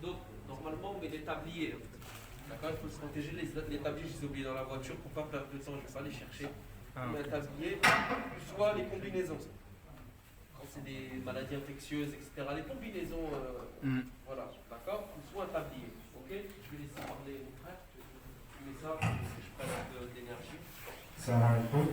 Donc, normalement, on met des tabliers. D'accord, il faut se protéger. Les tabliers, je les ai oubliés dans la voiture pour pas perdre de temps. Je vais pas les chercher. On met un tablier, soit les combinaisons. Quand c'est des maladies infectieuses, etc. Les combinaisons, voilà, d'accord, ou soit un tablier. Ok, je vais laisser parler mon frère. Je mets ça pour que je prenne un peu d'énergie. Ça va un peu.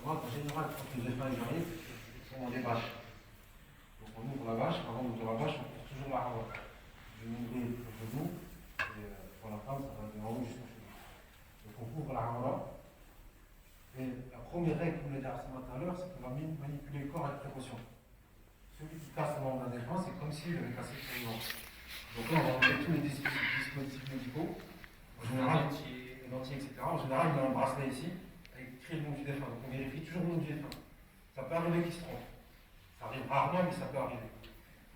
En général, quand les éléphants arrivent, ils sont dans des vaches. Donc on ouvre la vache, avant d'ouvrir la vache, on court toujours la hawa. Je vais ouvrir le genou, et pour la femme, ça va de en haut jusqu'au genou. Donc on couvre la hawa. Et la première règle, comme l'a dit Arsène tout à l'heure, c'est qu'on va manipuler le corps avec précaution. Celui qui casse le membre d'un éléphant, c'est comme s'il avait cassé son membre. Donc là, on va enlever tous les dispositifs médicaux, en général, les dentiers, etc. En général, il y a un bracelet ici, avec écrit le nom du défunt. Donc on vérifie toujours le nom du défunt. Ça peut arriver qu'il se trompe. Ça arrive rarement, mais ça peut arriver.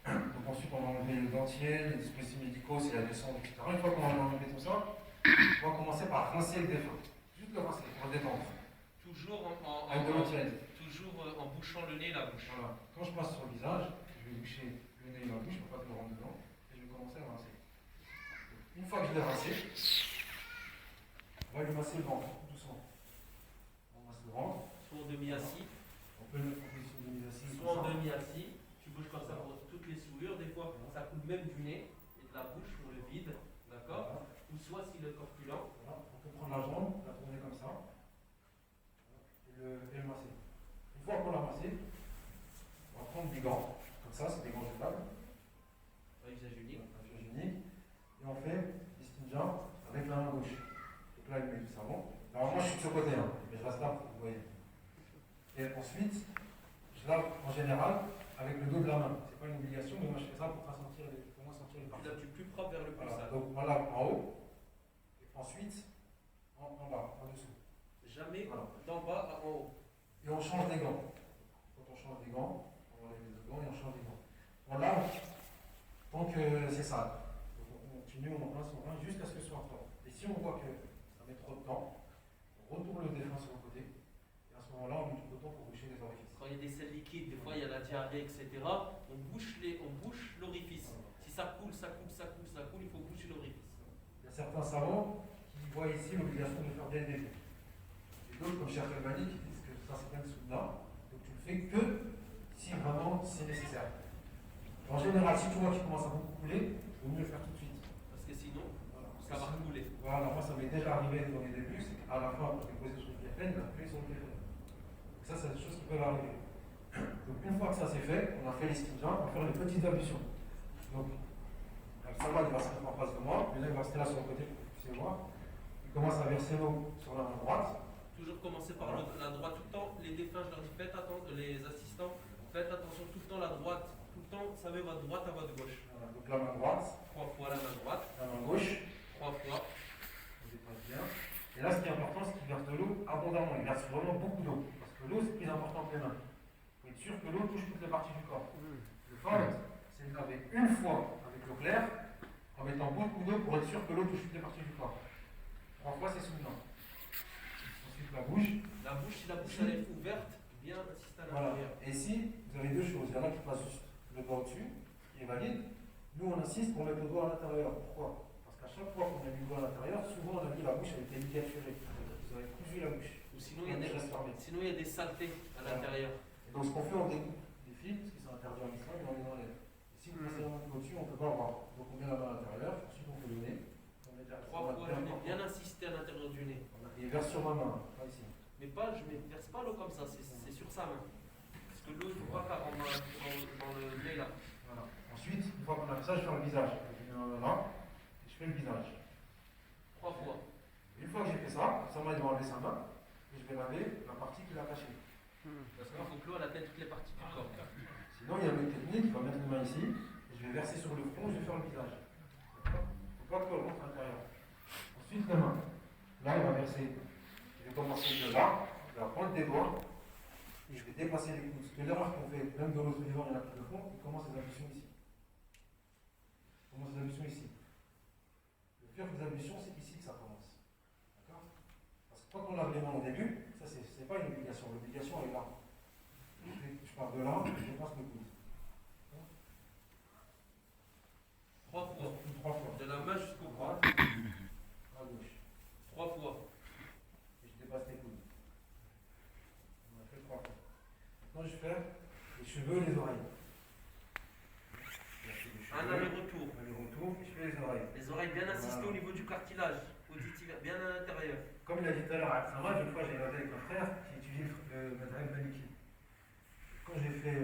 Donc ensuite, on va enlever le dentier, les dispositifs médicaux, s'il y a des sondes, etc. Une fois qu'on a enlevé tout ça, on va commencer par rincer le défunt. Juste le rincer, pour le détendre. Toujours toujours en bouchant le nez et la bouche. Voilà. Quand je passe sur le visage, je vais boucher le nez et la bouche, je ne peux pas tout le rendre dedans, et je vais commencer à rincer. Une fois que je l'ai rincé, on va lui masser le ventre, doucement. On masse le ventre. Soit en demi-assis. On peut le mettre en demi-assis. Soit en demi-assis. Tu bouges comme ça pour toutes les souillures. Des fois, ça coule même du nez et de la bouche pour le vide. D'accord. Ou soit s'il est corpulent. Voilà. On peut prendre la jambe, la tourner comme ça, et le masser. Une fois qu'on l'a massé, on va prendre des gants. Comme ça, c'est des gants jetables. À usage unique. Et on fait l'istinja avec la main gauche. Donc là, il met du savon. Alors moi, je suis de ce côté, hein, mais je reste là pour que vous voyez. Et ensuite, je lave en général avec le dos de la main. C'est pas une obligation, mais moi je fais ça pour sentir les parties. Tu laves du plus propre vers le plus sale. Donc on lave en haut, et ensuite en bas, en dessous. Jamais d'en bas à en haut. Et on change des gants. Quand on change des gants, on enlève les deux gants et on change des gants. On lave tant que c'est sale. Donc on continue, on rince jusqu'à ce que ce soit propre. Et si on voit que ça met trop de temps, on retourne le défunt sur le côté. Et à ce moment-là, on met du coton pour boucher les orifices. Quand il y a des selles liquides, des fois il y a la diarrhée, etc., on bouche l'orifice. Si ça coule, il faut boucher l'orifice. Il y a certains savants qui voient ici l'obligation de faire bien des effets. Et d'autres, comme Cheikh Albani, qui disent que ça c'est bien le sunna, donc tu le fais que si vraiment c'est nécessaire. En général, si tu vois qu'il commence à beaucoup couler, il vaut mieux le faire tout de suite. Parce que sinon, ça va couler. Voilà, moi ça m'est déjà arrivé dans les débuts, c'est qu'à la fin, quand j'ai posé sur le diaphène, il a appuyé sur le diaphène. Donc ça, c'est des choses qui peuvent arriver. Donc une fois que ça c'est fait, on a fait les stinjas, on va faire les petites ablutions. Donc, Al-Samad il va se mettre en face de moi, mais là il va rester là sur le côté pour que vous puissiez voir. Il commence à verser l'eau sur la main droite. Toujours commencer par la droite tout le temps. Les défunts, je leur dis faites attention, les assistants, faites attention tout le temps la droite. Tout le temps, savez votre droite à votre gauche. Voilà, donc la main droite. 3 fois la main droite. La main gauche. 3 fois. On dépasse bien. Et là, ce qui est important, c'est qu'il verse de l'eau abondamment. Il verse vraiment beaucoup d'eau. Parce que l'eau, c'est plus important que les mains. Il faut être sûr que l'eau touche toutes les parties du corps. Le fard, c'est de laver une fois avec l'eau claire, en mettant beaucoup d'eau pour être sûr que l'eau touche toutes les parties du corps. 3 fois, c'est souvenant. Ensuite, la bouche. La bouche, si la bouche elle est ouverte, bien insister à l'intérieur. Voilà. Et ici, vous avez deux choses. Il y en a qui passent juste le doigt au-dessus, qui est valide. Nous, on insiste pour mettre le doigt à l'intérieur. Pourquoi? Parce qu'à chaque fois qu'on a mis le doigt à l'intérieur, souvent on a dit la bouche elle était ligaturée. Vous avez cousu la bouche. Ou sinon, il y a des saletés à l'intérieur. Et donc, ce qu'on fait, on découpe des fils, parce qu'ils sont interdits en islam, et on les enlève. Et si vous passez la main au-dessus, on ne peut pas voir. Donc, on met la main à l'intérieur, ensuite on fait le nez. 3 fois, je vais bien insister à l'intérieur du nez. Et verse sur ma main, pas ici. Mais pas, je ne verse pas l'eau comme ça, c'est sur sa main. Parce que l'eau, il ne faut pas faire dans le nez là. Voilà. Ensuite, une fois qu'on a fait ça, je fais le visage. Je mets là, et je fais le visage. 3 fois. Une fois que j'ai fait ça, il va enlever sa main, et je vais laver la partie qu'il a cachée. Parce qu'il faut que l'eau atteinte toutes les parties du corps. Sinon, il y a une technique, il va mettre les mains ici, et je vais verser sur le front, et je vais faire le visage. Il ne faut pas que l'eau rentre à l'intérieur. Ensuite, les mains. Là, il va verser vais commencer de là, je vais prendre des doigts et je vais dépasser les coudes. Parce que l'erreur qu'on fait, même de l'autre vivant, il y en a qui le font, ils commencent les ablutions ici. Ils commencent les ablutions ici. Le faire des ablutions, c'est ici que ça commence. D'accord? Parce que quand on lave les mains au début, ça c'est pas une obligation. L'obligation elle est là. Je pars de là, je dépasse le coude. Trois fois. Trois fois. De la main jusqu'au bras. À gauche. Trois fois. Et je dépasse les coudes. On a fait trois fois. Maintenant, je fais les cheveux et les oreilles. Un aller-retour. Aller-retour, je fais les oreilles. Les oreilles bien assistées au niveau du cartilage auditif, bien à l'intérieur. Comme il a dit tout à l'heure, ça va, une fois j'ai regardé avec mon frère qui étudie le Madhhab Maliki. Quand j'ai fait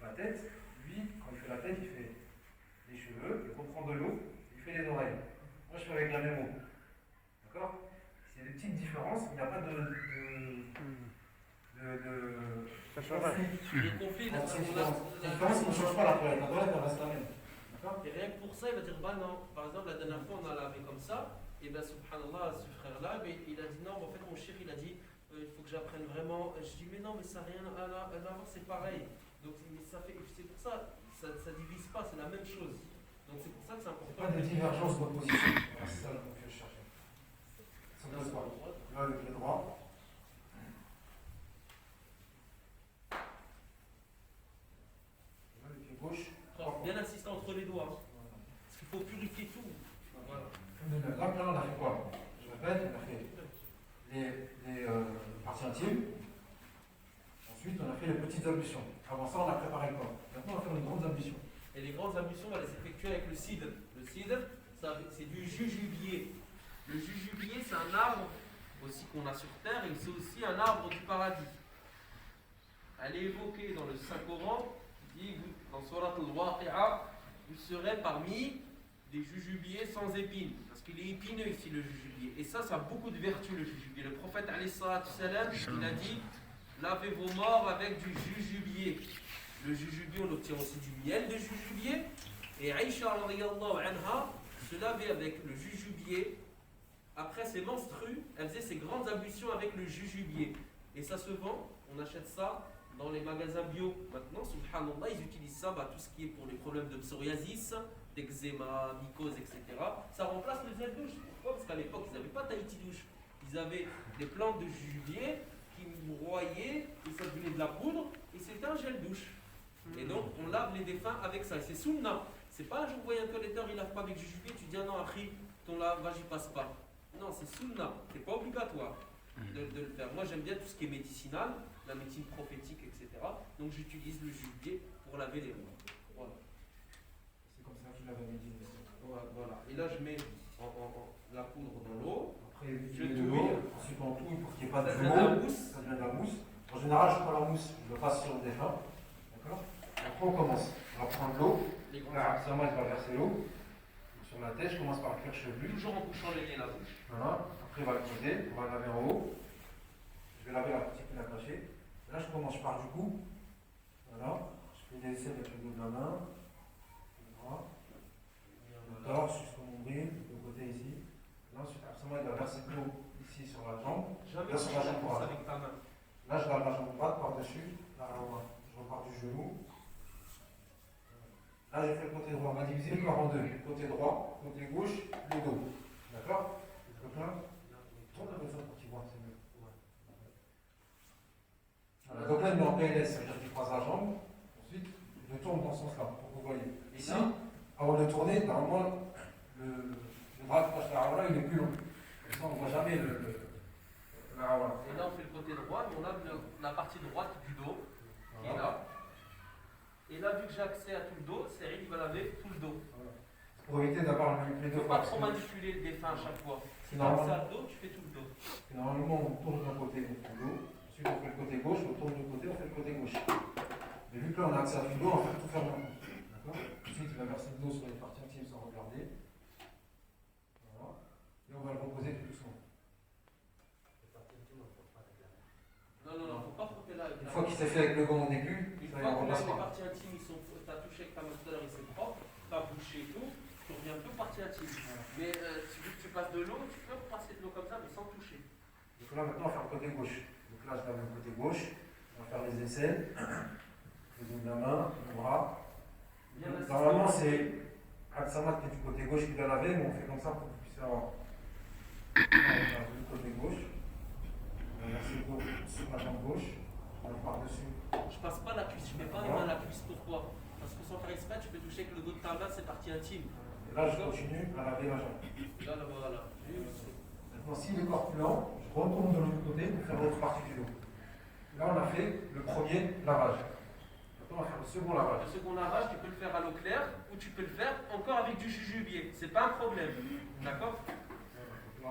la tête, lui, quand il fait la tête, il fait les cheveux, il comprend de l'eau, il fait les oreilles. Moi, je fais avec la même eau. D'accord? C'est des petites différences, il n'y a pas de Le conflit, la différence, on ne change pas la toilette. La toilette, elle reste la même. D'accord? et rien que pour ça, il va dire bah non. Par exemple, la dernière fois, on a lavé comme ça, et bien, subhanallah, ce frère-là, mais il a dit non, mais en fait, mon chef, il a dit il faut que j'apprenne vraiment. Je dis mais non, mais ça n'a rien à voir, c'est pareil. Donc, ça fait, c'est pour ça, ça divise pas, c'est la même chose. Donc, c'est pour ça que c'est important. Pas de divergence d'opposition. C'est ça que je cherchais. Ça ne pas. Là, le pied droit. Là, le pied gauche. Bien insister entre les doigts. Parce qu'il faut purifier tout. Voilà. Là, on a fait quoi? Je répète, on a fait les parties intimes. Ensuite, on a fait les petites ablutions. Avant ça, on a préparé le corps. Maintenant, on va faire une grande ablution. Et les grandes ablutions, on va les effectuer avec le cidre. Le cidre, c'est du jujubier. Le jujubier, c'est un arbre aussi qu'on a sur terre et c'est aussi un arbre du paradis. Elle est évoquée dans le Saint-Coran, qui dit dans Surat al-Waqi'a, vous serez parmi des jujubiers sans épines. Parce qu'il est épineux ici, le jujubier. Et ça a beaucoup de vertus, le jujubier. Le prophète, alayhi salatu salam, il a dit lavez vos morts avec du jujubier. Le jujubier, on obtient aussi du miel de jujubier. Et Aïcha, radiyallahu anha, se lavait avec le jujubier. Après ses menstrues, elle faisait ses grandes ablutions avec le jujubier. Et ça se vend, on achète ça dans les magasins bio. Maintenant, subhanallah, ils utilisent ça, tout ce qui est pour les problèmes de psoriasis, d'eczéma, mycose, etc. Ça remplace le gel douche. Pourquoi? Parce qu'à l'époque, ils n'avaient pas Tahiti douche. Ils avaient des plantes de jujubier qui broyaient, et ça devenait de la poudre, et c'était un gel douche. Et donc, on lave les défunts avec ça. C'est sunna. C'est pas un jour où un toiletteur, il lave pas avec jujubier, tu dis ah non, après, ton lavage, il passe pas. Non, c'est sunna. C'est pas obligatoire de le faire. Moi, j'aime bien tout ce qui est médicinal, la médecine prophétique, etc. Donc, j'utilise le jujubier pour laver les mains. Voilà. C'est comme ça qu'il l'avait dit. Voilà. Et là, je mets la poudre dans l'eau. Après, je touille. Ensuite, on touille pour qu'il n'y ait pas de ça devient de la mousse. Ça devient de la mousse. En général, je prends la mousse, je le passe sur le défunt. D'accord? Après, on commence. On va prendre l'eau. Là, ça va verser l'eau. Sur la tête, je commence par le cuir chevelu. Toujours en bouchant le nez, la bouche. Voilà. Après, on va le poser. On va le laver en haut. Je vais laver la partie qui l'a cachée. Là, je commence par du cou. Voilà. Je fais des essais avec le dos de la main. Voilà. Le torse jusqu'au nombril, le côté ici. Là, ensuite, après, il va verser de l'eau ici sur la jambe. Jamais Là, sur la jambe droite. avec ta main. Là, je lave la jambe droite par-dessus. Là, je repars du genou. Là, j'ai fait le côté droit. On va diviser le corps en deux. Côté droit, côté gauche, le dos. D'accord? Donc là, tourne la personne pour qu'il voit, c'est mieux. Voilà. Donc là, il met en PLS, ça veut dire qu'il croise la jambe. Ensuite, je tourne dans ce sens-là, pour que vous voyez. Ici, avant de tourner, normalement, le bras qui passe la hawala, il est plus long. Comme ça, on ne voit jamais la hawala. Et là, on fait le côté droit, mais on lave la partie droite du dos, qui est là. Et là, vu que j'ai accès à tout le dos, c'est il va laver tout le dos. Pour éviter d'avoir les deux Il ne faut pas trop manipuler le défunt à chaque fois. Si tu as accès à le dos, tu fais tout le dos. Normalement, on tourne d'un côté, on fait le dos. Ensuite, on fait le côté gauche, on tourne de côté, on fait le côté gauche. Mais vu que là, on a accès à tout le dos, on va faire tout faire maintenant. D'accord? Ensuite, il va verser le dos sur les parties intimes sans regarder. Voilà. Et on va le reposer tout doucement. Non, faut pas frotter là. Une fois qu'il s'est fait avec le gant au début, une ça fois ne que repasse les pas. parties intimes, t'as touché avec ta main tout à l'heure et c'est propre, t'as bouché et tout, tu reviens plus aux parties intimes. Mais si tu passes de l'eau, tu peux repasser de l'eau comme ça, mais sans toucher. Et que là, maintenant, on va faire le côté gauche. Donc là, je lave le côté gauche. On va faire les aisselles, le dos de la main, le bras. Normalement, c'est Al-Samad qui est du côté gauche qui doit laver, mais on fait comme ça pour que vous puissiez avoir. On va le côté gauche. On va verser le dos sur la jambe gauche. On va par-dessus. Je passe pas la cuisse, je mets pas les mains à la cuisse. Pourquoi? Parce que sans faire exprès, tu peux toucher que le dos de ta main, c'est partie intime. Et là, je continue à laver la jambe. Là, voilà. Maintenant, s'il est corpulent, je retourne de l'autre côté pour faire l'autre partie du dos. Là, on a fait le premier lavage. Maintenant, on va faire le second lavage. Le second lavage, tu peux le faire à l'eau claire ou tu peux le faire encore avec du jujubier. C'est pas un problème. D'accord? On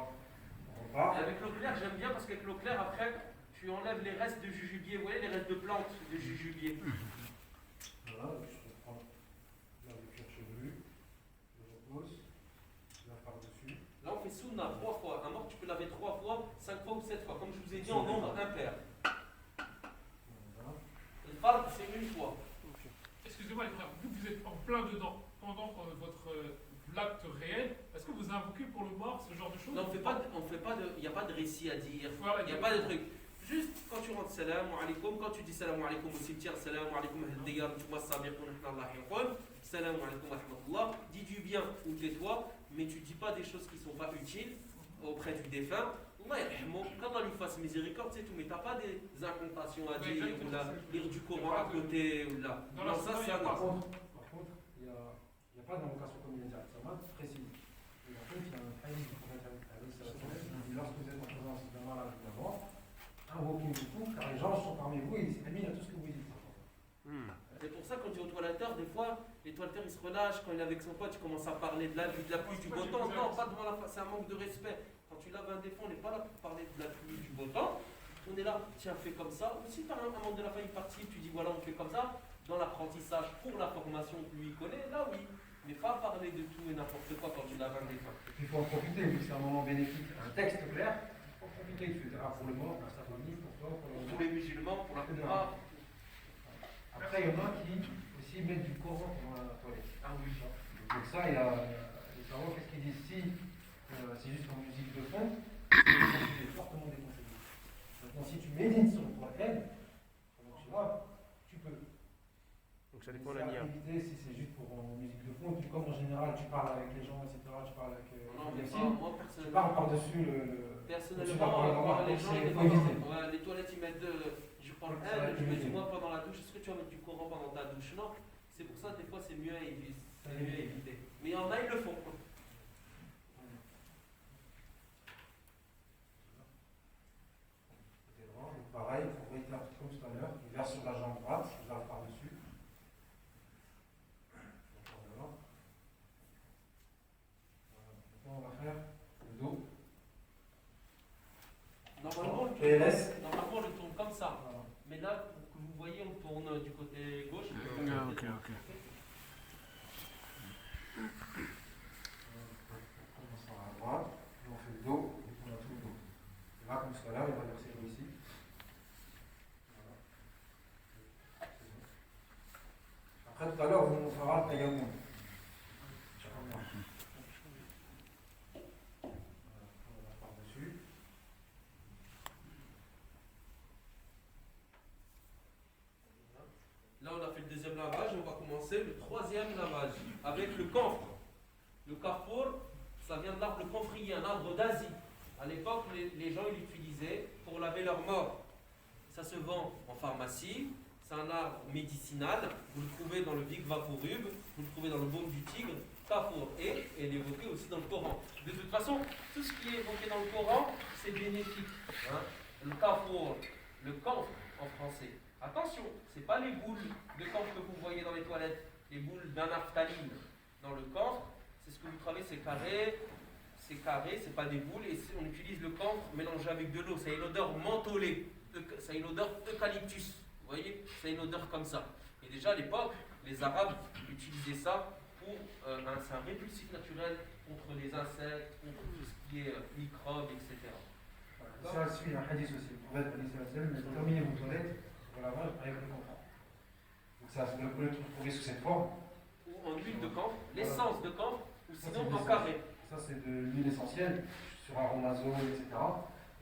repart. Et avec l'eau claire, j'aime bien parce qu'avec l'eau claire, après, tu enlèves les restes de jujubier. Vous voyez, les restes de plantes de jujubier. Voilà, je reprends la cuir chevelu. Je repose. Là, par-dessus. Là, on fait sunna 3 fois. Un mort, tu peux laver 3 fois, 5 fois ou 7 fois. Comme je vous ai dit, en nombre impair. Le fard, c'est une fois. Excusez-moi les frères, vous êtes en plein dedans pendant votre l'acte réel, est-ce que vous invoquez pour le mort ce genre de choses? Non, il n'y a pas de récit à dire, voilà, il n'y a pas de truc. Juste quand tu rentres salam alaikum, quand tu dis salam alaikum au cimetière, salam alaikum al-diyar, tu vois ça bien qu'on est dans la salam alaikum wa rahmatullah, dis du bien ou tais-toi, mais tu dis pas des choses qui ne sont pas utiles auprès du défunt. Allah yarhamou, qu'Allah lui fasse miséricorde, c'est tout, mais t'as pas des incantations à dire, ou là, lire du Coran à côté, ou là. Non, ça, c'est Par contre, il n'y a pas d'invocation comme il a dit Al-Samad précise. Et en fait, il y a un hadith du prophète qui dit lorsque vous êtes en présence d'un malade ou d'un mort, invoquez tout, car les gens sont parmi vous et ils s'éliminent à tout ce que vous dites. C'est pour ça, quand tu es au toiletteur, des fois, les toiletteurs ils se relâchent, quand il est avec son pote, tu commences à parler de la vie, de la pluie, du beau temps. Non, pas devant la face, c'est un manque de respect. Quand tu laves un défunt, on n'est pas là pour parler de la pluie, du beau temps. On est là, tiens, fais comme ça. Ou si tu as un membre de la famille participe, tu dis voilà, on fait comme ça. Dans l'apprentissage, pour la formation que lui connaît, là oui. Mais pas parler de tout et n'importe quoi quand tu laves un défunt. Il faut en profiter, vu que c'est un moment bénéfique, un texte clair, il faut en profiter. Il faut pour le mort, pour sa famille, pour toi, pour Pour tous les musulmans, pour la plupart. Après, il y en a qui aussi mettent du Coran dans la toilette. Ah oui. Donc ça, il y a les savants, qu'est-ce qu'ils disent? Si c'est juste en musique de fond, c'est fortement déconseillé. Maintenant, si tu médites sur le Coran, pendant que tu laves, tu peux. Donc ça dépend de la nière. Si c'est juste pour en musique de fond, comme en général tu parles avec les gens, etc., tu parles avec Non, mais Yassine, moi tu personnellement. parles par-dessus le. Personnellement, les gens, les toilettes, ils mettent je prends Ouais, je mets du moins pendant la douche. Est-ce que tu vas mettre du Coran pendant ta douche? Non. C'est pour ça, des fois, c'est mieux à éviter. Mais il y en a, ils le font. Pareil, il faut rééclater comme tout à l'heure, il verse sur la jambe droite, je lave par-dessus. Voilà. Maintenant, on va faire le dos. Normalement, on le tourne comme ça. Voilà. Mais là, pour que vous voyez, on tourne du côté gauche. Ok. On commence par la droite, on fait le dos, et on a tout le dos. Et là, comme tout à l'heure, il va verser ici. Après, tout à l'heure, on fera le tayammum. Par-dessus. Là, on a fait le deuxième lavage. On va commencer le troisième lavage avec le camphre. Le carrefour, ça vient de l'arbre le camphrier, un arbre d'Asie. À l'époque, les gens l'utilisaient pour laver leurs morts. Ça se vend en pharmacie. C'est un arbre médicinal. Vous le trouvez dans le Vic Vaporub, vous le trouvez dans le baume du tigre. Carrefour et il est évoqué aussi dans le Coran. De toute façon, tout ce qui est évoqué dans le Coran, c'est bénéfique. Hein. Le carrefour, le camphre en français. Attention, ce n'est pas les boules de camphre que vous voyez dans les toilettes, les boules d'un naphtaline. Dans le camphre, c'est ce que vous travaillez, c'est carré, c'est pas des boules, et on utilise le camphre mélangé avec de l'eau. Ça a une odeur mentholée, ça a une odeur eucalyptus. Vous voyez, ça a une odeur comme ça. Et déjà à l'époque, les Arabes utilisaient ça pour c'est un répulsif naturel contre les insectes, contre tout ce qui est microbes, etc. Ça suit un hadith aussi. Le prophète mais terminez vos toilettes pour la lavage avec le camphre. Donc ça, vous pouvez le trouver sous cette forme. Ou en huile de camphre, l'essence de camphre, ou sinon en carré. Ça, c'est de l'huile essentielle sur aromazone, etc.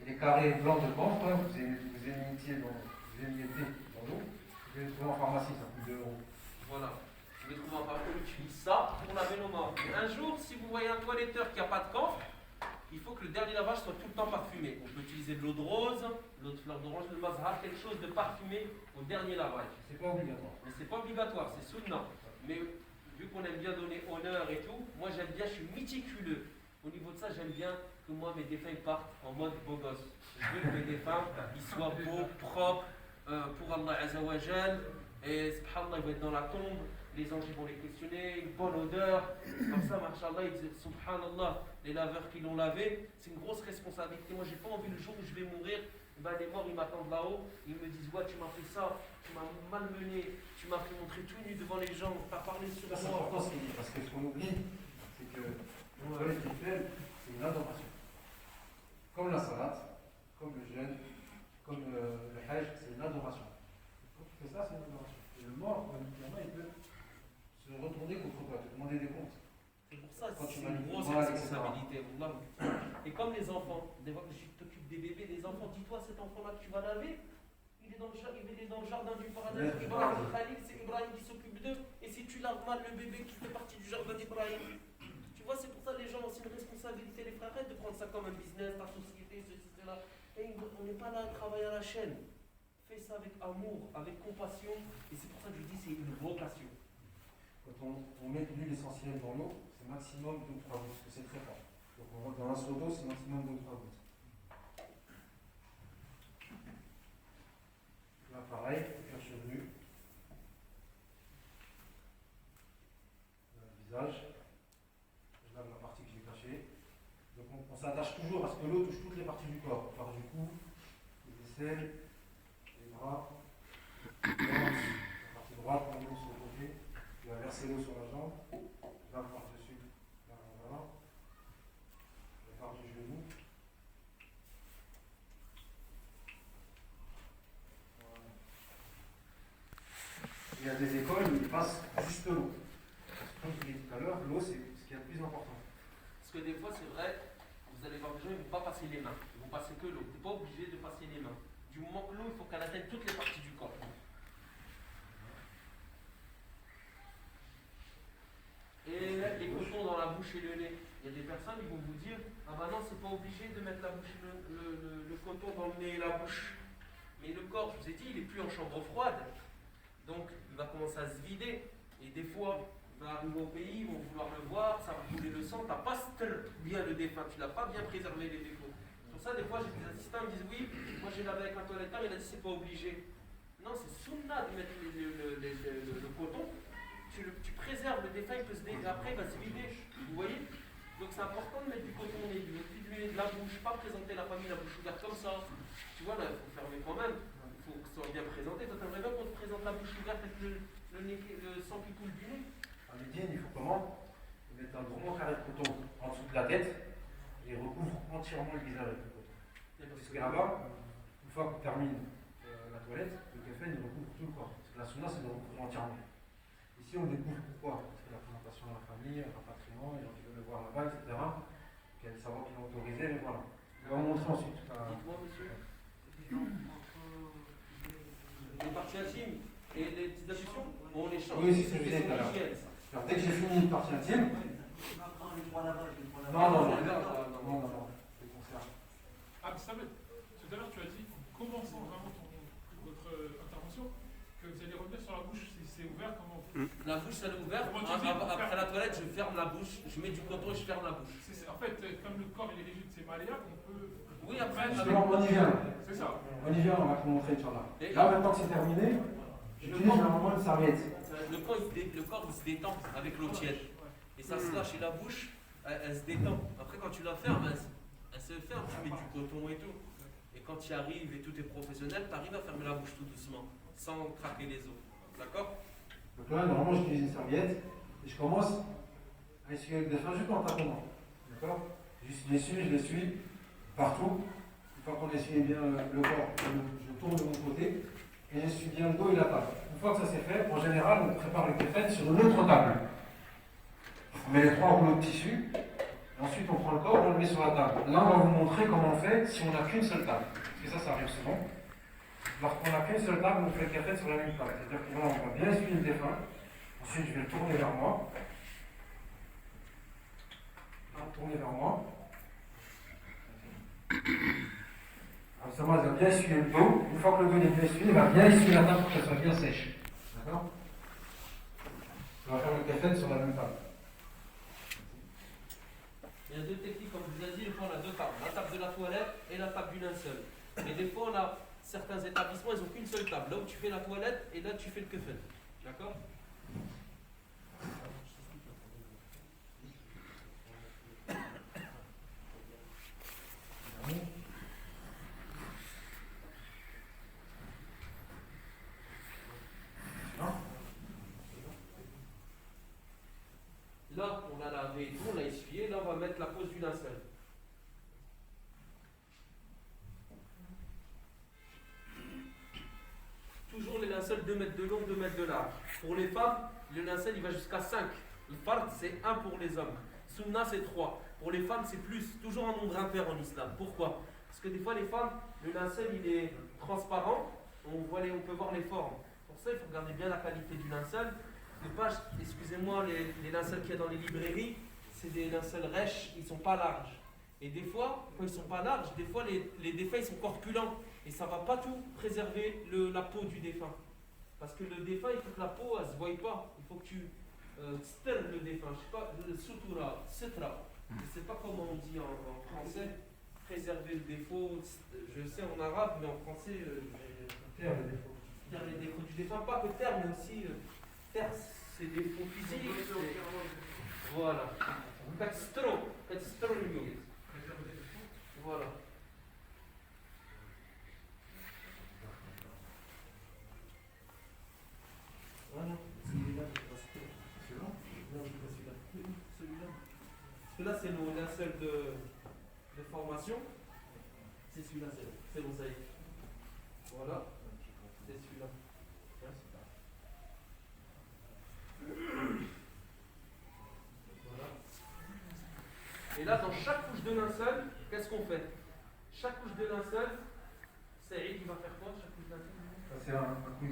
Et les carrés blancs de camphre, vous émiettez dans l'eau. Vous pouvez les trouver en pharmacie, ça coûte 2 €. Voilà. Je vais trouver un parcours, on utilise ça pour laver nos mains. Un jour, si vous voyez un toiletteur qui n'a pas de camphre, il faut que le dernier lavage soit tout le temps parfumé. On peut utiliser de l'eau de rose, l'eau de fleur d'orange, le mazhar, quelque chose de parfumé au dernier lavage. C'est pas obligatoire. Mais c'est pas obligatoire, c'est sunna. Mais vu qu'on aime bien donner honneur et tout, moi j'aime bien, je suis méticuleux. Au niveau de ça, j'aime bien que moi mes défunts partent en mode beau gosse. Je veux que mes défunts ils soient beaux, propres, pour Allah Azzawajal. Et subhanallah, ils vont être dans la tombe. Les anges vont les questionner, une bonne odeur. Comme ça, mashallah, ils disent subhanallah, les laveurs qui l'ont lavé, c'est une grosse responsabilité. Moi, j'ai pas envie le jour où je vais mourir, ben, les morts ils m'attendent là-haut, ils me disent ouais, tu m'as fait ça, tu m'as malmené, tu m'as fait montrer tout nu devant les gens, t'as parlé sur C'est moi. important ce qu'il dit, parce que ce qu'on oublie, c'est que le toilette rituel, c'est une adoration. Comme la salat, comme le jeûne, comme le hajj, c'est une adoration. Quand tu fais ça, c'est une adoration. Et le mort, il peut se retourner contre toi, te demander des comptes. C'est pour ça Quand que tu c'est m'as une dit, grosse voilà, responsabilité. Wallah. Et comme les enfants, des fois que tu t'occupes des bébés, des enfants, dis-toi cet enfant-là que tu vas laver, il est dans le jardin du paradis. Ouais. Ibrahim Khalil, c'est Ibrahim qui s'occupe d'eux. Et si tu laves mal le bébé qui fait partie du jardin d'Ibrahim, tu vois, c'est pour ça que les gens ont aussi une responsabilité. Les frères, arrête de prendre ça comme un business, ta société, ceci, cela. Et on n'est pas là à travailler à la chaîne. Fais ça avec amour, avec compassion. Et c'est pour ça que je dis c'est une vocation. Quand on met l'huile essentielle dans l'eau, c'est maximum 2 ou 3 gouttes, parce que c'est très fort. Donc dans un seau d'eau, c'est maximum 2 ou 3 gouttes. Là, pareil, cuir chevelu. Le visage. Je lave la partie que j'ai cachée. Donc on s'attache toujours à ce que l'eau touche toutes les parties du corps. On part du cou, les aisselles, les bras, la partie droite, on l'eau sur le côté. Tu vas verser l'eau sur la jambe. Là, par-dessus. Là, voilà. La part du genou. Il y a des écoles où ils passent juste l'eau. Parce que comme je l'ai dit tout à l'heure, l'eau c'est ce qui est le plus important. Parce que des fois, c'est vrai, vous allez voir des gens, ils ne vont pas passer les mains. Ils vont passer que l'eau. Tu n'es pas obligé de passer les mains. Du moment que l'eau, il faut qu'elle atteigne toutes les parties du corps. Et les cotons dans la bouche et le nez. Il y a des personnes qui vont vous dire ah bah non, c'est pas obligé de mettre la bouche, le coton dans le nez et la bouche. Mais le corps, je vous ai dit, il n'est plus en chambre froide. Donc, il va commencer à se vider. Et des fois, il va arriver au pays, ils vont vouloir le voir, ça va couler le sang. Tu n'as pas bien le défunt, tu n'as pas bien préservé les défauts. Pour ça, des fois, j'ai des assistants qui me disent oui, moi j'ai lavé avec un toiletteur, il a dit c'est pas obligé. Non, c'est sunna de mettre le coton. Tu préserves le défunt, il peut se après il va se vider. Vous voyez? Donc c'est important de mettre du coton au nez, de la bouche, pas présenter la famille la bouche ouverte comme ça. Tu vois, là, il faut fermer quand même. Il faut que ce soit bien présenté. Toi, t'aimerais bien qu'on te présente la bouche ouverte avec le sang qui coule du nez? À Médine, il faut comment? Il met un gros carré de coton en dessous de la tête et recouvre entièrement le visage avec le coton. Parce que là-bas, une fois qu'on termine la toilette, le café il recouvre tout le corps. Parce que la sunna, c'est de recouvrir entièrement. Ici, on découvre pourquoi. Parce que la présentation à la famille, un rapatriement, les gens qui veulent le voir là-bas, etc. Il y a des savants qui l'ont autorisé, mais voilà. On va vous montrer ensuite. Dites-moi, monsieur, les parties intimes et les petites ablutions, on les change. Oui, c'est ce que je disais tout à l'heure. Alors, dès que j'ai fini une partie intime, non. C'est le concert. Ah, Samet, tout à l'heure tu as dit, commençant vraiment votre intervention, que vous allez revenir sur la bouche, si c'est ouvert, comment vous... La bouche, elle est ouverte. Après la toilette, je ferme la bouche. Je mets du coton et je ferme la bouche. En fait, comme le corps il est rigide, c'est malléable, on peut... Oui, après, on y vient. C'est ça. On y vient, on va te montrer, Inch'Allah. Là, maintenant que c'est terminé, j'utilise normalement une serviette. Le corps il se détend avec l'eau tiède. Et ça se lâche et la bouche, elle se détend. Après, quand tu la fermes, elle se ferme. Tu mets du coton et tout. Et quand tu y arrives et tout est professionnel, tu arrives à fermer la bouche tout doucement, sans craquer les os. D'accord? Donc là, normalement, j'utilise une serviette et je commence à essuyer avec des fins juste en tâtonnant. D'accord? Je l'essuie partout. Une fois qu'on essuie bien le corps, je tourne de mon côté et j'essuie bien le dos et la table. Une fois que ça c'est fait, en général, on prépare le kéfène sur une autre table. On met les 3 rouleaux de tissu et Ensuite, on prend le corps, on le met sur la table. Là, on va vous montrer comment on fait si on n'a qu'une seule table. Parce que ça arrive souvent. Lorsqu'on n'a qu'une seule table, on fait le café sur la même table. C'est-à-dire que là, on va bien essuyer le défunt. Ensuite, je vais le tourner vers moi. Tourner vers moi. Alors, ça va bien essuyer le dos. Une fois que le dos est bien essuyé, il va bien essuyer la table pour qu'elle soit bien sèche. D'accord? On va faire le café sur la même table. Il y a deux techniques, comme je vous ai dit, des fois on a deux tables, la table de la toilette et la table du linceul. Mais des fois on a certains établissements, ils n'ont qu'une seule table, là où tu fais la toilette et là tu fais le kefel. D'accord? Là, on a lavé et tout, on a essuyé. Là, on va mettre la pose du linceul. Toujours les linceuls 2 mètres de long, 2 mètres de large. Pour les femmes, le linceul il va jusqu'à 5. Le fard, c'est 1 pour les hommes. Sunna, c'est 3. Pour les femmes, c'est plus. Toujours un nombre impair en islam. Pourquoi? Parce que des fois, les femmes, le linceul il est transparent. On peut voir les formes. Pour ça, il faut regarder bien la qualité du linceul. Excusez-moi, les linceuls qu'il y a dans les librairies, c'est des linceuls rêches, ils ne sont pas larges. Et des fois, quand ils ne sont pas larges, des fois les défunts ils sont corpulents. Et ça ne va pas tout préserver la peau du défunt. Parce que le défunt, il faut que la peau ne se voie pas. Il faut que tu sternes le défunt. Je ne sais pas, le sutura, sitra. Je ne sais pas comment on dit en français. Préserver le défaut. Je sais en arabe, mais en français, Terre les défauts. Terre les défauts du défunt. Pas que terre, mais aussi terre, c'est des défauts physiques. Voilà. Voilà. Voilà. Celui-là, c'est long. Non, je pas celui-là. Celui-là. Parce que là, c'est nos linceuls de formation. C'est celui-là, c'est mosaïque. Voilà. C'est celui-là. Voilà. Et là, dans chaque couche de linceul, qu'est-ce qu'on fait? Chaque couche de linceul, Saïd, il va faire quoi? Chaque couche de linceul? C'est un coup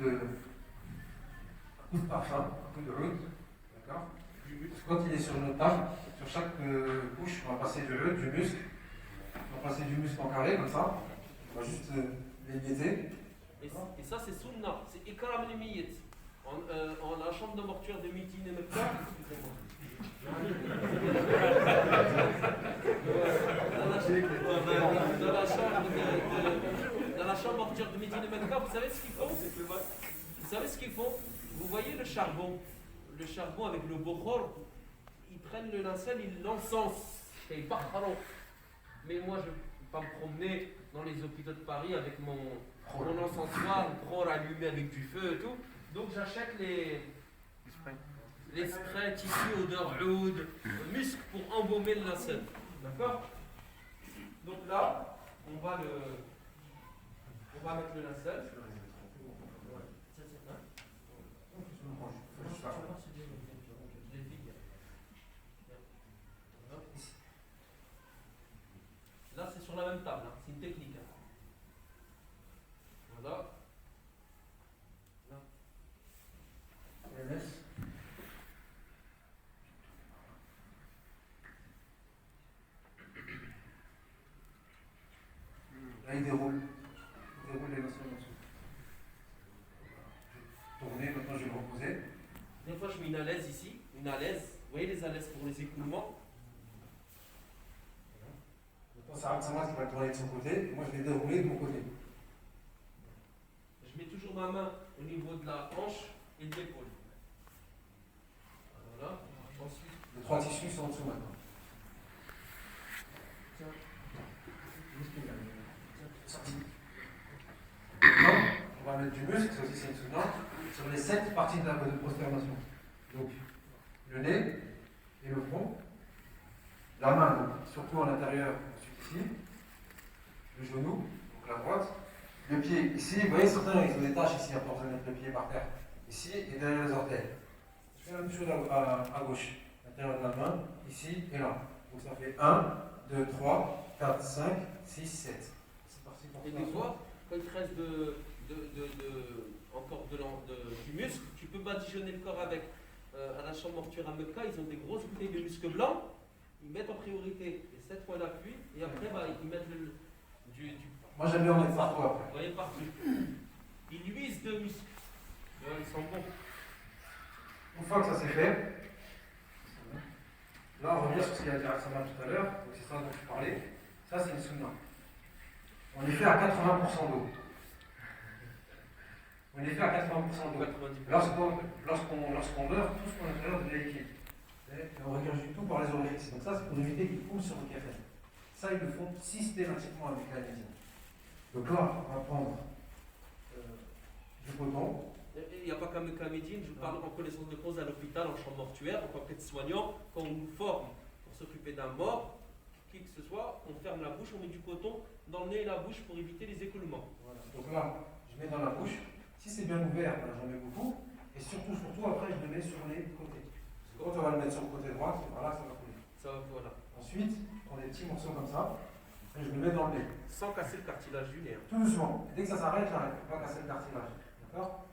de parfum, un coup de oud, d'accord? Quand il est sur notre table, sur chaque couche, on va passer du oud, du muscle. On va passer du muscle en carré, comme ça. On va juste les guetter. Et ça, c'est sunna, c'est ikram al-miyit. En la chambre de mortuaire de Mitin et Mekka, excusez-moi. Dans la chambre mortuaire de Mitin et Mekka, vous savez ce qu'ils font? Vous savez ce qu'ils font? Vous voyez le charbon avec le bokhor, ils prennent le linceul, ils l'encensent. Et mais moi, je ne vais pas me promener dans les hôpitaux de Paris avec mon encensoir, allumé avec du feu et tout. Donc j'achète les sprays tissus odeur oud, musc pour embaumer le linceul. D'accord? Donc là, on va mettre le linceul. Là, c'est sur la même table, hein. C'est une technique. Hein. Voilà. Là. Là, il déroule. Il déroule les notions en dessous. Tourner, maintenant je vais me reposer. Des fois, je mets une alaise ici, une alaise. Vous voyez les alaises pour les écoulements? C'est Abdessamad qui va tourner de son côté, et moi je vais dérouler de mon côté. Je mets toujours ma main au niveau de la hanche et de l'épaule. Voilà. Ensuite, Les 3 tissus sont en dessous maintenant. Maintenant, on va mettre du muscle, ça aussi c'est une sunna, sur les 7 parties de prosternation. Donc, le nez et le front, la main, donc, surtout à l'intérieur, ensuite ici, le genou, donc la droite, le pied ici, vous voyez certains ils ont des taches ici à force de mettre le pied par terre, ici et derrière les orteils. Je fais la même chose à gauche, à l'intérieur de la main, ici et là. Donc ça fait 1, 2, 3, 4, 5, 6, 7. C'est parti pour Et des fois, quand il te reste encore du muscle, tu peux badigeonner le corps avec. À la chambre mortuaire à Mecca, ils ont des grosses bouteilles de muscle blanc, ils mettent en priorité les 7 points d'appui, et après ils mettent du Moi j'aime bien en mettre partout après. vous voyez partout. Ils luisent de muscles. Ils sont bons. Une fois que ça c'est fait, là on revient sur ce qu'il a dit Rassama tout à l'heure, donc c'est ça dont je parlais. Ça c'est une sunna. On est fait à 80% d'eau. On est fait à 80% d'eau. 90%. Lorsqu'on meurt, tout ce qu'on a à l'intérieur de liquide. Et on régurgite tout par les orifices. Donc ça c'est pour éviter qu'il coule sur le café. Ça ils le font systématiquement avec la médecine. Donc là, on va prendre du coton. Il n'y a pas qu'à Mecca à Médine, je vous parle en connaissance de cause à l'hôpital, en chambre mortuaire, en tant qu'aide-soignant, quand on nous forme pour s'occuper d'un mort, qui que ce soit, on ferme la bouche, on met du coton dans le nez et la bouche pour éviter les écoulements. Voilà. Donc là, je mets dans la bouche. Si c'est bien ouvert, j'en mets beaucoup. Et surtout, après, je le mets sur les côtés. Quand on va le mettre sur le côté droit, voilà, ça va couler. Ça va, voilà. Ensuite, je prends des petits morceaux comme ça. Et je le mets dans le nez. Sans casser le cartilage du nez. Hein. Tout doucement. Et dès que ça s'arrête, j'arrête. Il ne faut pas casser le cartilage. D'accord?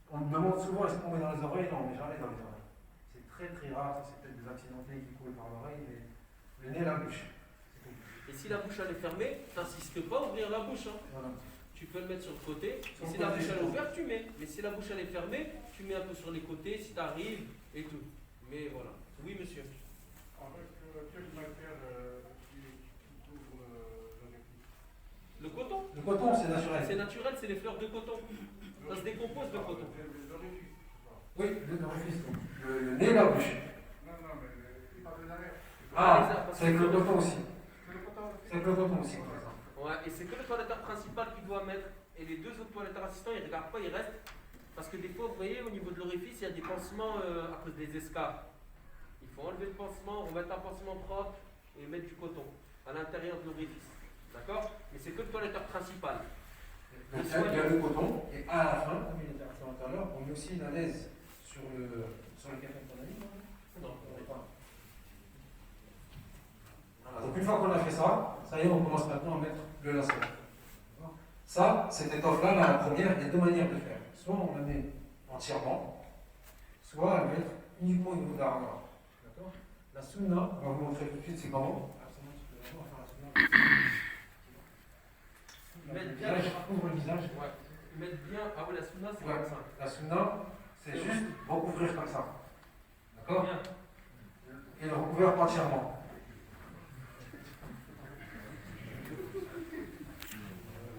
On me demande souvent est-ce qu'on met dans les oreilles? Non, mais jamais dans les oreilles. C'est très très rare. Ça, c'est peut-être des accidentés qui coulent par l'oreille, mais le nez, la bouche. Et si la bouche elle est fermée, t'insistes pas à ouvrir la bouche. Hein. Voilà. Tu peux le mettre sur le côté. Sur Si le la côté, bouche elle est c'est ouverte, tu mets. Mais si la bouche elle est fermée, tu mets un peu sur les côtés si t'arrives et tout. Mais voilà. Oui, monsieur. Avec quelle matière qui couvre l'orifice? Le coton. Le coton, c'est naturel. C'est naturel, c'est les fleurs de coton. Ça se décompose le coton. L'orifice. Oui, l'orifice. Le nez et la bouche. Non, mais il parle de l'arrière. Ah, c'est avec le coton aussi. C'est le coton. C'est avec le coton aussi qu'on fait ça. Ouais, et c'est que le toiletteur principal qui doit mettre. Et les deux autres toiletteurs assistants, ils ne regardent pas, ils restent. Parce que des fois, vous voyez, au niveau de l'orifice, il y a des pansements à cause des escarres. Il faut enlever le pansement, remettre un pansement propre et mettre du coton à l'intérieur de l'orifice. D'accord? Mais c'est que le toiletteur principal. Donc, il y a le coton, et à la fin, comme il était resté tout à l'heure, on met aussi une alaise sur le café qu'on a dit. Non, On met pas. Voilà. Donc une fois qu'on a fait ça, ça y est, on commence maintenant à mettre le lacet. Ça, cette étoffe-là, la première, il y a deux manières de faire. Soit on la met entièrement, soit elle va être uniquement au niveau de la rameur. D'accord? La sunna, on va vous montrer tout de suite c'est comment. Mettre bien, Ouvre le visage. ouais. Mettre bien. Ah oui, la sunna, c'est Ouais. comme ça. La sunna, c'est juste recouvrir comme ça. D'accord? Bien. Et le recouvrir entièrement.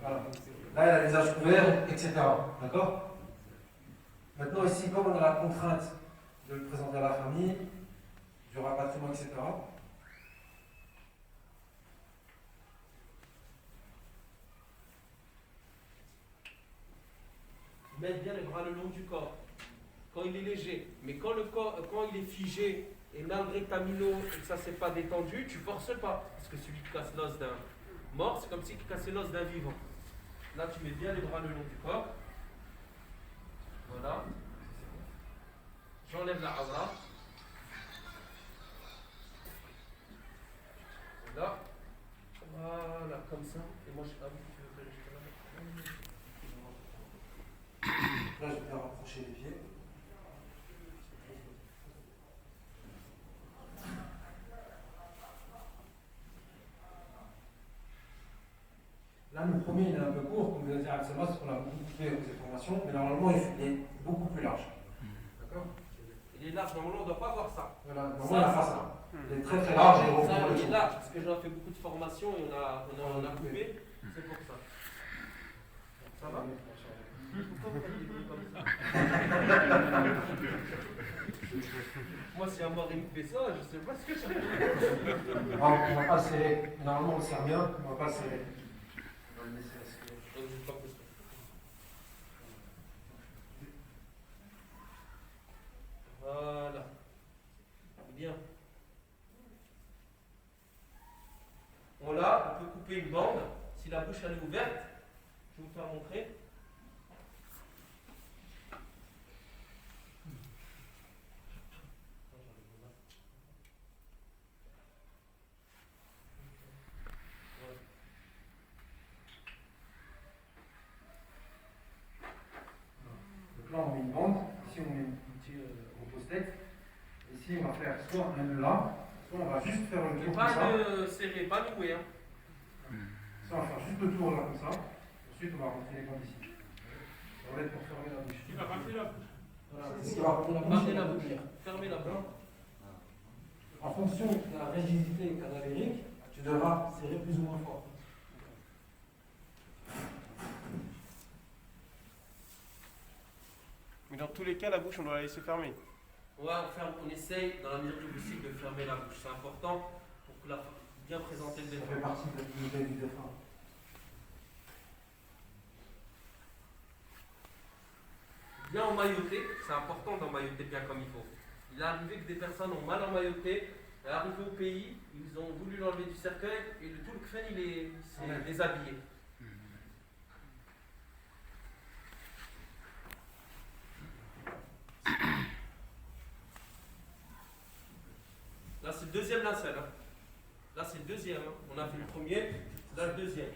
Voilà. Là, il a le visage couvert, etc. D'accord? Maintenant, ici, comme on a la contrainte de le présenter à la famille, du rapatriement, etc., Mettre bien les bras le long du corps. Quand il est léger. Mais quand le corps, quand il est figé, et malgré que tu as mis l'eau et que ça ne s'est pas détendu, tu ne forces pas. Parce que celui qui casse l'os d'un mort, c'est comme si tu cassais l'os d'un vivant. Là, tu mets bien les bras le long du corps. Voilà. J'enlève la hawra. Là. Voilà, comme ça. Et moi, je t'avoue que tu veux que je te la mette. là, je vais rapprocher les pieds. Là, le premier, il est un peu court, comme vous avez dit, c'est parce qu'on a beaucoup fait aux informations, mais normalement, il est beaucoup plus large. D'accord? Il est large, normalement, on ne doit pas voir ça. Voilà, normalement, la face là. Il est très très large et Ça, recouvre le il est tout. large, parce que j'en ai fait beaucoup de formations et on a coupé. C'est pour ça. Ça va? Pourquoi vous faites des bruits comme ça? Moi, si un mort il me fait ça, je sais pas ce que je fais. Alors, on va pas le serrer. Normalement, on le serre bien, on va pas le serrer. On va le laisser respirer. Donc, je sais pas plus. Voilà. Bien. Voilà, on peut couper une bande. Si la bouche elle est ouverte, je vais vous faire montrer. soit un nœud là, soit on va juste faire le Mais tour pas comme ça. de serré, pas noué. Hein. Ça, on va faire juste le tour là comme ça. Ensuite, on va rentrer les bandes ici. On va être pour fermer la bouche. Il va racler la bouche. Voilà, c'est ce qui va rentrer la bouche. Fermez la bouche. Fermez la bouche. En fonction de la rigidité cadavérique, tu devras serrer plus ou moins fort. Mais dans tous les cas, la bouche, on doit la laisser fermer. On essaye, dans la mesure du possible, de fermer la bouche. C'est important pour bien présenter le Ça défunt. fait partie de l'unité du défunt. Bien emmailloté, c'est important d'emmailloter bien comme il faut. Il est arrivé que des personnes ont mal emmailloté, arrivé au pays, ils ont voulu l'enlever du cercueil et tout le kfen il s'est déshabillé. Là c'est le deuxième linceul. Hein. Là c'est le deuxième. Hein. On a fait le premier, c'est là le deuxième.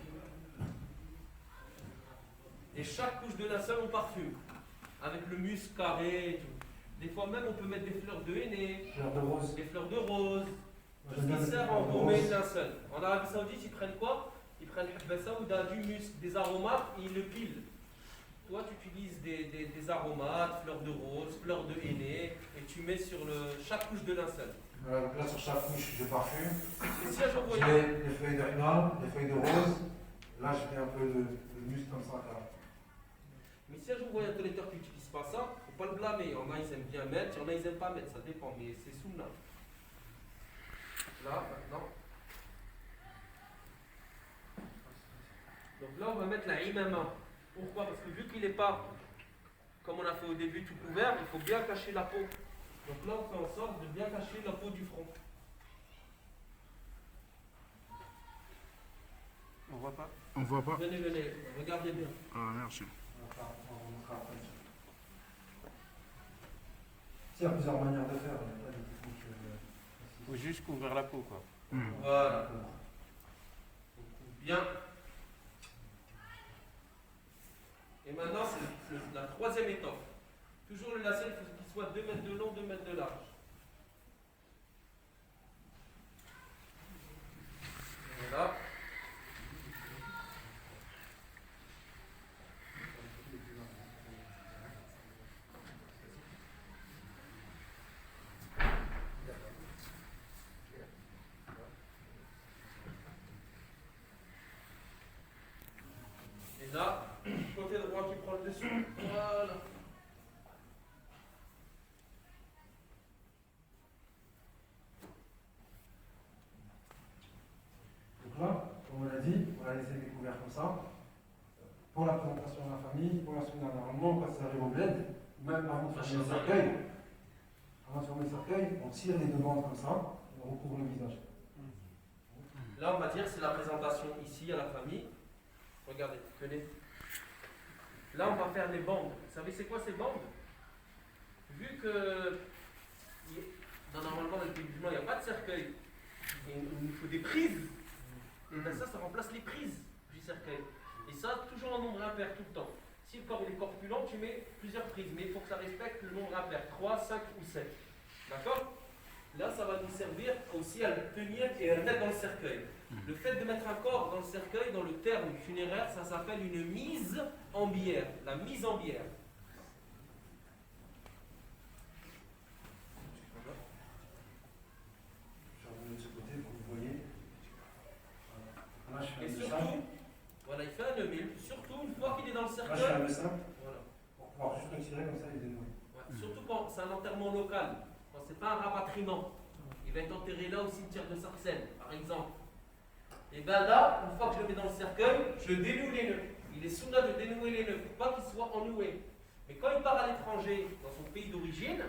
Et chaque couche de linceul on parfume. Avec le musc carré et tout. Des fois même on peut mettre des fleurs de henné, Fleur de rose. des fleurs de rose. Moi, Tout j'aime ce bien qui les sert fleurs en de baumer rose. de linceul. En Arabie Saoudite ils prennent quoi? Ils prennent saouda, du musc, des aromates et ils le pilent. Toi tu utilises des aromates, fleurs de rose, fleurs de henné et tu mets sur chaque couche de linceul. Donc là, sur chaque couche, je parfume. Et si un jour vous Je voyez, mets des feuilles de henna, des feuilles de rose. Là, je mets un peu de musc comme ça. Là. mais si un jour vous voyez un toiletteur qui n'utilise pas ça, faut pas le blâmer. Il y en a ils aiment bien mettre, il y en a ils aiment pas mettre, ça dépend, mais c'est sunna. Là, maintenant. Donc là, on va mettre la imama. Pourquoi? Parce que vu qu'il n'est pas, comme on a fait au début, tout couvert, il faut bien cacher la peau. Donc là, on fait en sorte de bien cacher la peau du front. On voit pas. On voit pas. Venez, regardez bien. Ah, merci. Il y a plusieurs manières de faire. Il n'y a pas de technique. Faut juste couvrir la peau, quoi. Voilà. Bien. Et maintenant, c'est la troisième étoffe. Toujours le lacet, il faut qu'il soit 2 mètres de long, 2 mètres de large. Voilà. Et là, côté droit qui prend le dessus. Voilà. Donc là, comme on l'a dit, on va laisser découvert comme ça. Pour la présentation de la famille, pour la sunna, normalement, quand ça arrive au bled, même avant de fermer le cercueil, on tire les deux bandes comme ça, et on recouvre le visage. Là, on va dire c'est la présentation ici à la famille. Regardez, tenez. Là, on va faire les bandes. Vous savez c'est quoi ces bandes? Vu que normalement dans le pays musulman, il n'y a pas de cercueil, et il nous faut des prises. Et bien ça remplace les prises du cercueil. Et ça, toujours en nombre impair tout le temps. Si le corps il est corpulent, tu mets plusieurs prises, mais il faut que ça respecte le nombre impair, 3, 5 ou 7. D'accord? Là, ça va nous servir aussi à le tenir et à le mettre dans le cercueil. Le fait de mettre un corps dans le cercueil, dans le terme funéraire, ça s'appelle une mise en bière. La mise en bière. Je vais revenir de ce côté pour que vous voyez. Voilà. Là, je fais Et un nœud surtout, simple. voilà, il fait un nœud, mais surtout, une fois qu'il est dans le Là, je fais un cercueil, nœud simple voilà. pour pouvoir juste retirer comme ça, il est dénoué. Ouais, surtout quand c'est un enterrement local, quand c'est pas un rapatriement. Il va être enterré là au cimetière de Sarcelles, par exemple. Et bien là, une fois que je le mets dans le cercueil, je dénoue les nœuds. Il est sunna de dénouer les nœuds, pour pas qu'ils soient ennoués. Mais quand il part à l'étranger, dans son pays d'origine,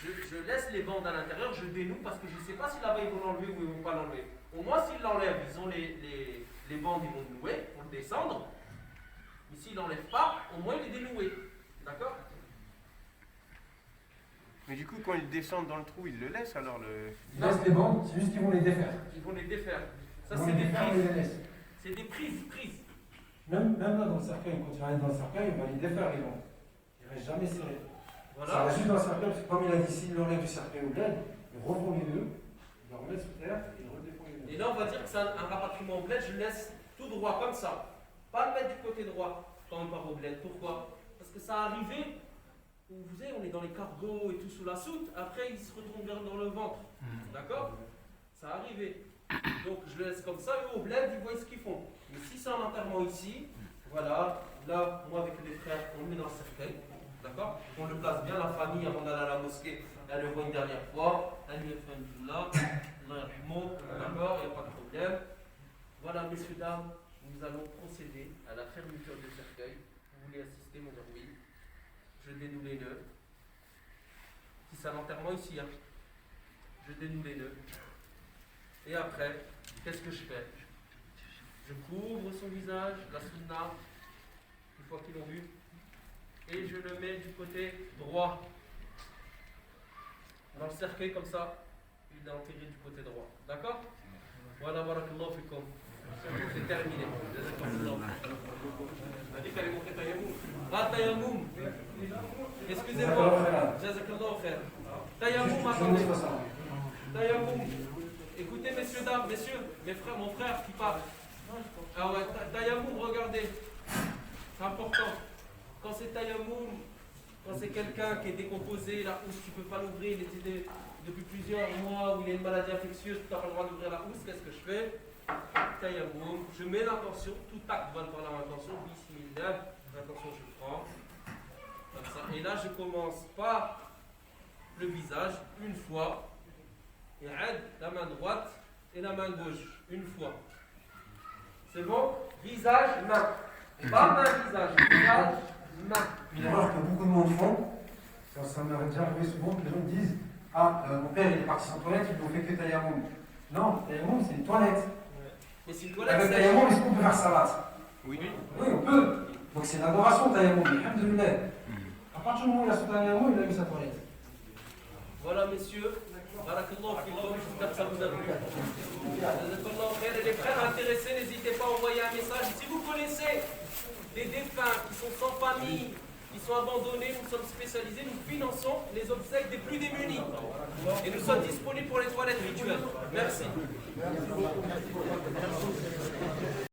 je laisse les bandes à l'intérieur, je dénoue parce que je ne sais pas si là-bas ils vont l'enlever ou ils ne vont pas l'enlever. Au moins s'ils l'enlèvent, ils ont les bandes, ils vont nouer pour le descendre. Mais s'ils l'enlèvent pas, au moins il est dénoué. D'accord? Mais du coup, quand ils descendent dans le trou, ils le laissent alors le. Ils laissent les bandes, c'est juste qu'ils vont les défaire. Ils vont les défaire. Ça Ils vont c'est les des défaire, mais ils prises. les laissent. C'est des prises. Même là dans le cercueil, quand tu vas aller dans le cercueil, on va les défaire les bandes. Ils ne restent jamais serrés. Ça Voilà. reste juste dans le cercueil, parce que comme il a dit, s'il l'enlève du cercueil au bled, ils refont les nœuds, ils le remettent sous terre et ils redéfont les nœuds. Et là, on va dire que c'est un rapatriement au bled, je le laisse tout droit, comme ça. Pas le mettre du côté droit quand on part au bled. Pourquoi? Parce que ça arrivait, vous savez, on est dans les cargos et tout sous la soute, après il se retourne bien dans le ventre. D'accord? Ça arrivait. Donc je le laisse comme ça, eux au bled, ils voient ce qu'ils font. Mais si c'est un enterrement ici, voilà, là, moi avec les frères, on le met dans le cercueil. D'accord? On le place bien, la famille, avant d'aller à la mosquée, elle le voit une dernière fois, elle lui fait un là, d'accord, il n'y a pas de problème. Voilà, messieurs, dames, nous allons procéder à la fermeture du cercueil. Vous voulez assister, mon dire oui. Je dénoue les nœuds. Si c'est un enterrement ici, hein. Je dénoue les nœuds. Et après, qu'est-ce que je fais? Je couvre son visage, la sunna, une fois qu'ils l'ont vu, et je le mets du côté droit. Dans le cercueil comme ça, il est enterré du côté droit. D'accord? Voilà, barakallahu fikum. C'est terminé. On a dit qu'il fallait montrer Tayamoum. Ah, Tayamoum. Excusez-moi. Jazakallahu khair. Tayamoum, attendez. Tayamoum. Écoutez, messieurs, dames, messieurs, mes frères, mon frère qui parle. Ah ouais, Tayamoum, regardez. C'est important. Quand c'est Tayamoum, quand c'est quelqu'un qui est décomposé, la housse, tu ne peux pas l'ouvrir, il était depuis plusieurs mois, où il a une maladie infectieuse, tu n'as pas le droit d'ouvrir la housse, qu'est-ce que je fais? Tayamoum, je mets l'intention, tout acte va par l'intention, bismillah, l'intention je prends, comme ça, et là je commence par le visage, une fois, et aide la main droite et la main gauche, une fois. C'est bon? Visage, main. Pas main, visage, visage, main. Une erreur que beaucoup de monde font, ça m'est déjà arrivé souvent que les gens me disent ah, mon père il est parti sans toilette, ils n'ont fait que Tayamoum. Non, Tayamoum c'est une toilette. Mais c'est une toilette. Avec Tayamoum, est-ce qu'on peut faire salat? Oui. Oui, on peut. Donc c'est l'adoration Tayamoum, alhamdoulilah. À partir du moment où il a son Tayamoum, il a mis sa toilette. Voilà, messieurs. Barakallahu fikum, j'espère que ça vous a plu. Jazakallahu khair. Et les frères intéressés, n'hésitez pas à envoyer un message. Si vous connaissez des défunts qui sont sans famille, qui sont abandonnés, nous sommes spécialisés, nous finançons les obsèques des plus démunis. Et nous sommes disponibles pour les toilettes rituelles. Merci.